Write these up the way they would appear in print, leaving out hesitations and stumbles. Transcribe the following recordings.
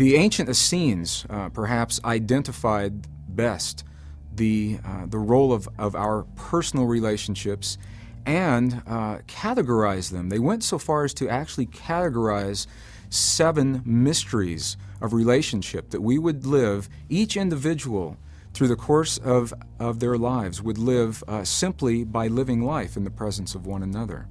The ancient Essenes perhaps identified best the role of our personal relationships and categorized them. They went so far as to actually categorize 7 mysteries of relationship that we would live, each individual through the course of their lives would live simply by living life in the presence of one another.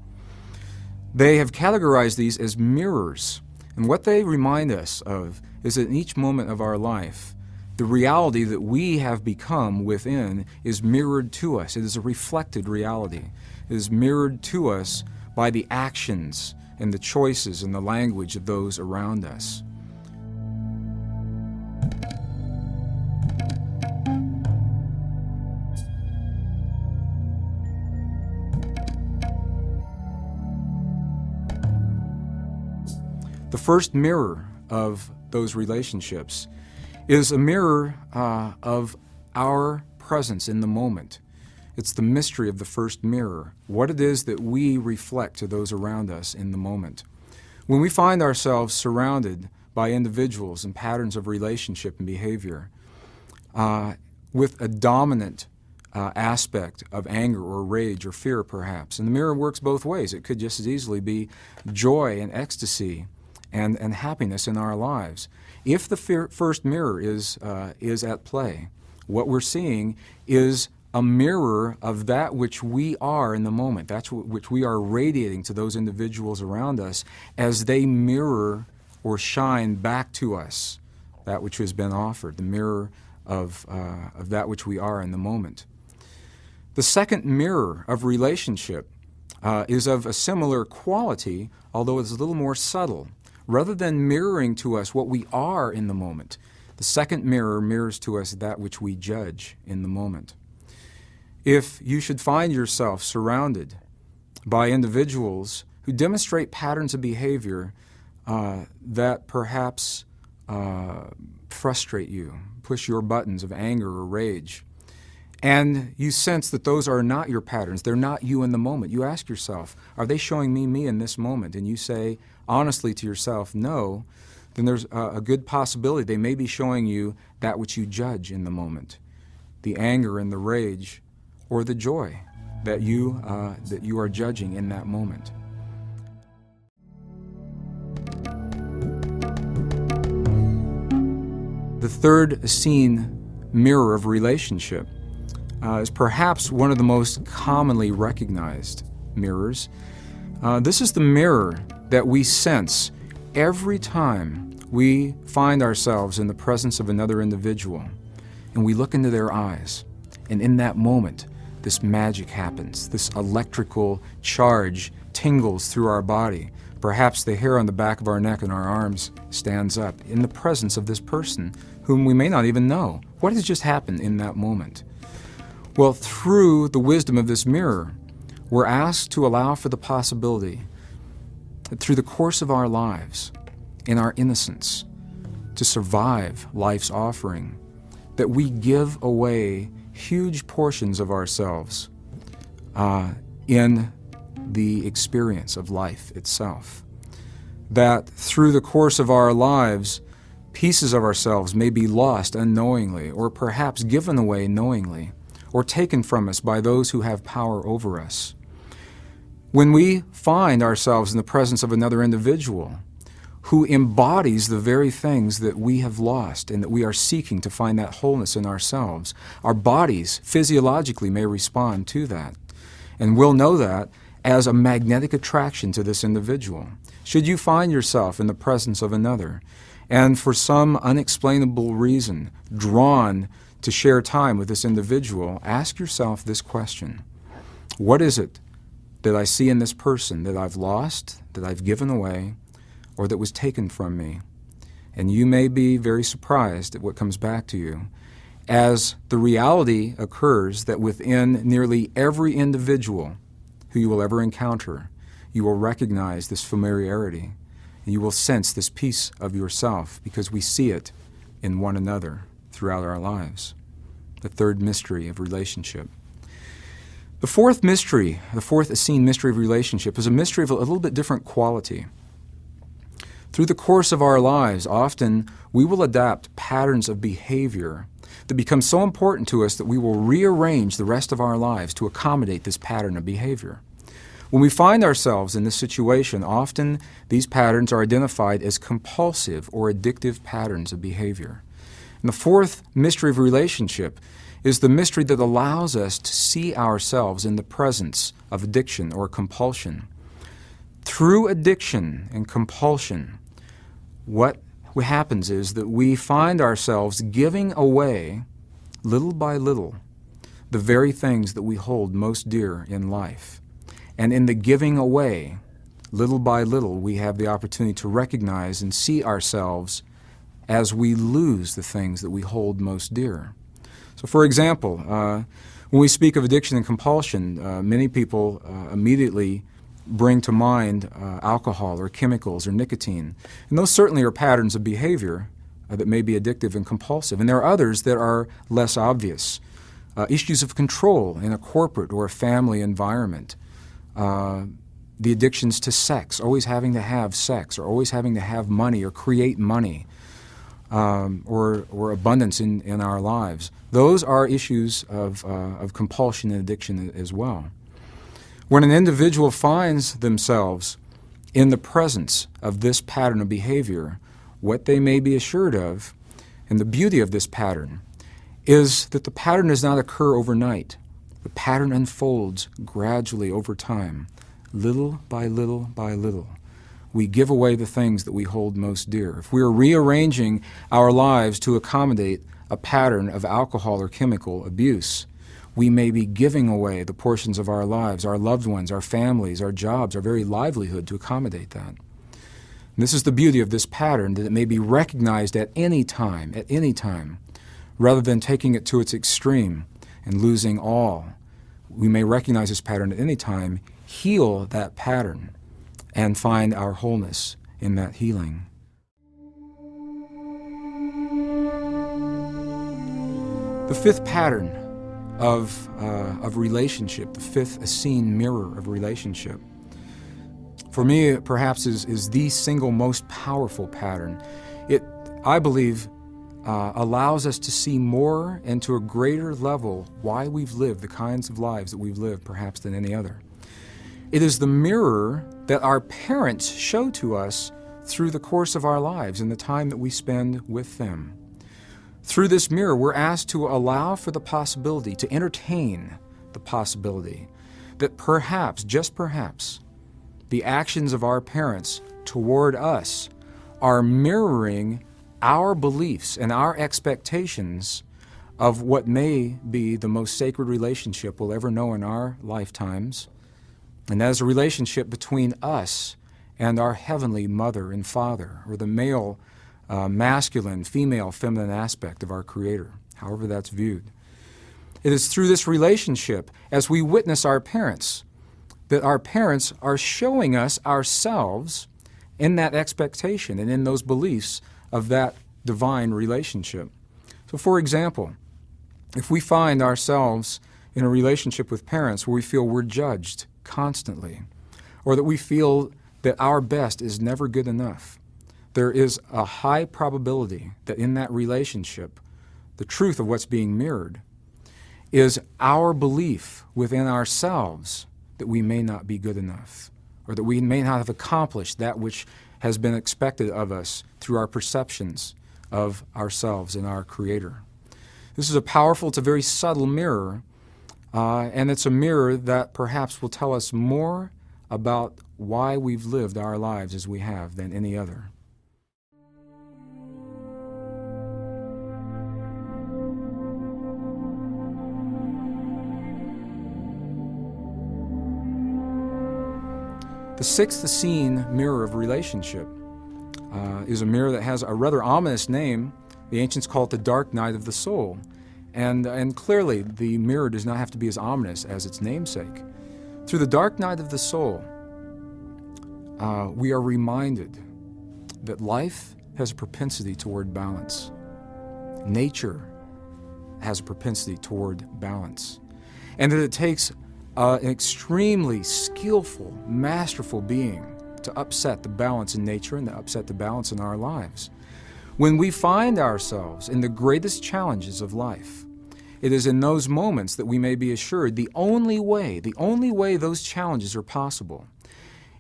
They have categorized these as mirrors, and what they remind us of is that in each moment of our life, the reality that we have become within is mirrored to us. It is a reflected reality. It is mirrored to us by the actions and the choices and the language of those around us. The first mirror of those relationships is a mirror of our presence in the moment. It's the mystery of the first mirror, what it is that we reflect to those around us in the moment. When we find ourselves surrounded by individuals and patterns of relationship and behavior with a dominant aspect of anger or rage or fear perhaps, and the mirror works both ways. It could just as easily be joy and ecstasy and happiness in our lives. If the first mirror is at play, what we're seeing is a mirror of that which we are in the moment, that's which we are radiating to those individuals around us as they mirror or shine back to us that which has been offered, the mirror of that which we are in the moment. The second mirror of relationship is of a similar quality, although it's a little more subtle. Rather than mirroring to us what we are in the moment, the second mirror mirrors to us that which we judge in the moment. If you should find yourself surrounded by individuals who demonstrate patterns of behavior that perhaps frustrate you, push your buttons of anger or rage, and you sense that those are not your patterns, they're not you in the moment, you ask yourself, are they showing me in this moment? And you say honestly to yourself, no, then there's a good possibility they may be showing you that which you judge in the moment, the anger and the rage or the joy that you are judging in that moment. The third Essene mirror of relationship is perhaps one of the most commonly recognized mirrors. This is the mirror that we sense every time we find ourselves in the presence of another individual and we look into their eyes. And in that moment, this magic happens. This electrical charge tingles through our body. Perhaps the hair on the back of our neck and our arms stands up in the presence of this person whom we may not even know. What has just happened in that moment? Well, through the wisdom of this mirror, we're asked to allow for the possibility that through the course of our lives, in our innocence, to survive life's offering, that we give away huge portions of ourselves in the experience of life itself. That through the course of our lives, pieces of ourselves may be lost unknowingly, or perhaps given away knowingly, or taken from us by those who have power over us. When we find ourselves in the presence of another individual who embodies the very things that we have lost and that we are seeking to find that wholeness in ourselves, our bodies physiologically may respond to that. And we'll know that as a magnetic attraction to this individual. Should you find yourself in the presence of another and for some unexplainable reason drawn to share time with this individual, ask yourself this question: what is it that I see in this person that I've lost, that I've given away, or that was taken from me? And you may be very surprised at what comes back to you as the reality occurs that within nearly every individual who you will ever encounter, you will recognize this familiarity, and you will sense this piece of yourself because we see it in one another throughout our lives. The third mystery of relationship. The fourth mystery, the fourth Essene mystery of relationship, is a mystery of a little bit different quality. Through the course of our lives, often we will adopt patterns of behavior that become so important to us that we will rearrange the rest of our lives to accommodate this pattern of behavior. When we find ourselves in this situation, often these patterns are identified as compulsive or addictive patterns of behavior. And the fourth mystery of relationship is the mystery that allows us to see ourselves in the presence of addiction or compulsion. Through addiction and compulsion, what happens is that we find ourselves giving away, little by little, the very things that we hold most dear in life. And in the giving away, little by little, we have the opportunity to recognize and see ourselves as we lose the things that we hold most dear. So for example, when we speak of addiction and compulsion, many people immediately bring to mind alcohol or chemicals or nicotine. And those certainly are patterns of behavior that may be addictive and compulsive. And there are others that are less obvious. Issues of control in a corporate or a family environment. The addictions to sex, always having to have sex or always having to have money or create money. Or abundance in our lives. Those are issues of compulsion and addiction as well. When an individual finds themselves in the presence of this pattern of behavior, what they may be assured of, and the beauty of this pattern, is that the pattern does not occur overnight. The pattern unfolds gradually over time, little by little by little. We give away the things that we hold most dear. If we are rearranging our lives to accommodate a pattern of alcohol or chemical abuse, we may be giving away the portions of our lives, our loved ones, our families, our jobs, our very livelihood to accommodate that. And this is the beauty of this pattern, that it may be recognized at any time, rather than taking it to its extreme and losing all. We may recognize this pattern at any time, heal that pattern, and find our wholeness in that healing. The fifth pattern of relationship, the fifth Essene mirror of relationship, for me perhaps is the single most powerful pattern. It, I believe, allows us to see more and to a greater level why we've lived the kinds of lives that we've lived perhaps than any other. It is the mirror that our parents show to us through the course of our lives and the time that we spend with them. Through this mirror, we're asked to allow for the possibility, to entertain the possibility that perhaps, just perhaps, the actions of our parents toward us are mirroring our beliefs and our expectations of what may be the most sacred relationship we'll ever know in our lifetimes. And that is a relationship between us and our heavenly mother and father, or the male, masculine, female, feminine aspect of our Creator, however that's viewed. It is through this relationship, as we witness our parents, that our parents are showing us ourselves in that expectation and in those beliefs of that divine relationship. So for example, if we find ourselves in a relationship with parents where we feel we're judged constantly, or that we feel that our best is never good enough, there is a high probability that in that relationship, the truth of what's being mirrored is our belief within ourselves that we may not be good enough, or that we may not have accomplished that which has been expected of us through our perceptions of ourselves and our Creator. This is it's a very subtle mirror, and it's a mirror that perhaps will tell us more about why we've lived our lives as we have than any other. The sixth Essene mirror of relationship is a mirror that has a rather ominous name. The ancients call it the dark night of the soul. And clearly, the mirror does not have to be as ominous as its namesake. Through the dark night of the soul, we are reminded that life has a propensity toward balance. Nature has a propensity toward balance. And that it takes an extremely skillful, masterful being to upset the balance in nature and to upset the balance in our lives. When we find ourselves in the greatest challenges of life, it is in those moments that we may be assured the only way those challenges are possible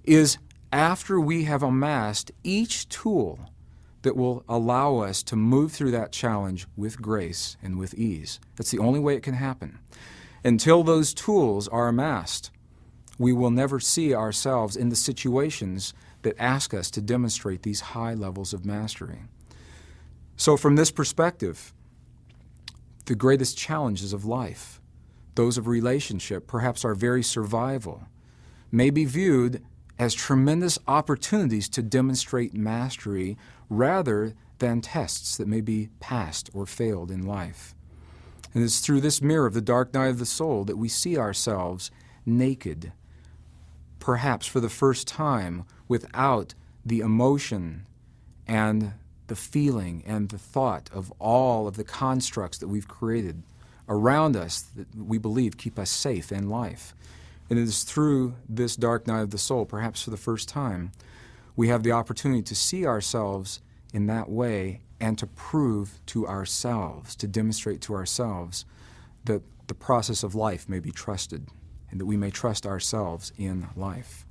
is after we have amassed each tool that will allow us to move through that challenge with grace and with ease. That's the only way it can happen. Until those tools are amassed, we will never see ourselves in the situations that ask us to demonstrate these high levels of mastery. So from this perspective, the greatest challenges of life, those of relationship, perhaps our very survival, may be viewed as tremendous opportunities to demonstrate mastery rather than tests that may be passed or failed in life. And it's through this mirror of the dark night of the soul that we see ourselves naked, perhaps for the first time, without the emotion and the feeling and the thought of all of the constructs that we've created around us that we believe keep us safe in life. And it is through this dark night of the soul, perhaps for the first time, we have the opportunity to see ourselves in that way and to prove to ourselves, to demonstrate to ourselves that the process of life may be trusted and that we may trust ourselves in life.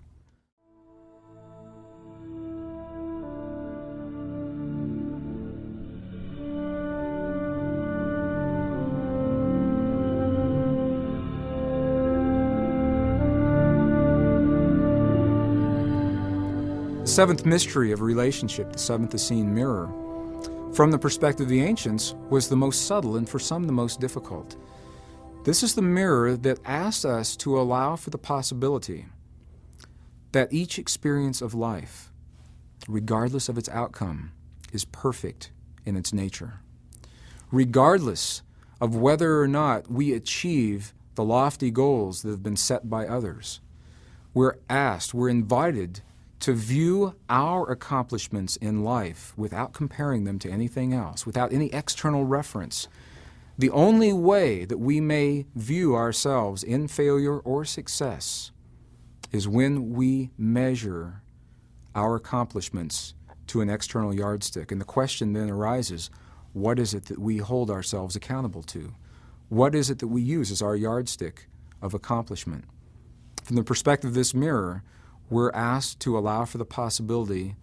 The seventh mystery of relationship, the seventh Essene mirror, from the perspective of the ancients, was the most subtle and for some the most difficult. This is the mirror that asks us to allow for the possibility that each experience of life, regardless of its outcome, is perfect in its nature. Regardless of whether or not we achieve the lofty goals that have been set by others, we're invited to view our accomplishments in life without comparing them to anything else, without any external reference. The only way that we may view ourselves in failure or success is when we measure our accomplishments to an external yardstick. And the question then arises, what is it that we hold ourselves accountable to? What is it that we use as our yardstick of accomplishment? From the perspective of this mirror, we're asked to allow for the possibility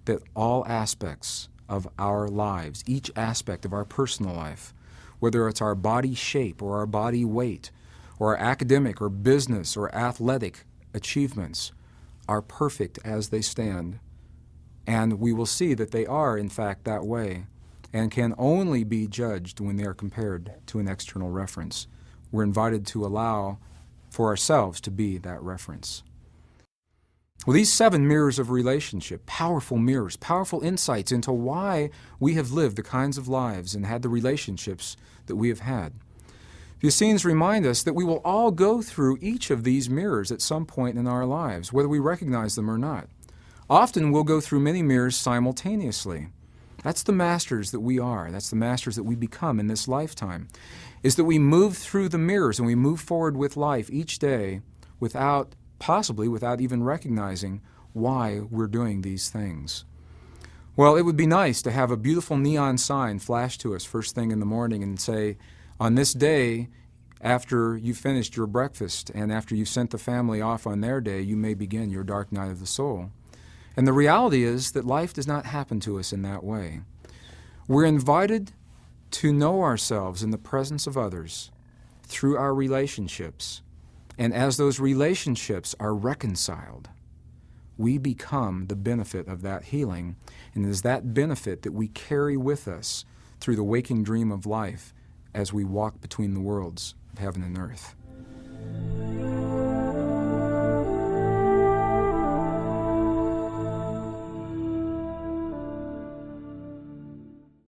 that all aspects of our lives, each aspect of our personal life, whether it's our body shape or our body weight, or our academic or business or athletic achievements, are perfect as they stand. And we will see that they are, in fact, that way, and can only be judged when they are compared to an external reference. We're invited to allow for ourselves to be that reference. Well, these 7 mirrors of relationship, powerful mirrors, powerful insights into why we have lived the kinds of lives and had the relationships that we have had. The Essenes remind us that we will all go through each of these mirrors at some point in our lives, whether we recognize them or not. Often we'll go through many mirrors simultaneously. That's the masters that we are. That's the masters that we become in this lifetime, is that we move through the mirrors and we move forward with life each day possibly without even recognizing why we're doing these things. Well, it would be nice to have a beautiful neon sign flash to us first thing in the morning and say, on this day, after you finished your breakfast and after you sent the family off on their day, you may begin your dark night of the soul. And the reality is that life does not happen to us in that way. We're invited to know ourselves in the presence of others through our relationships. And as those relationships are reconciled, we become the benefit of that healing. And it is that benefit that we carry with us through the waking dream of life as we walk between the worlds of heaven and earth.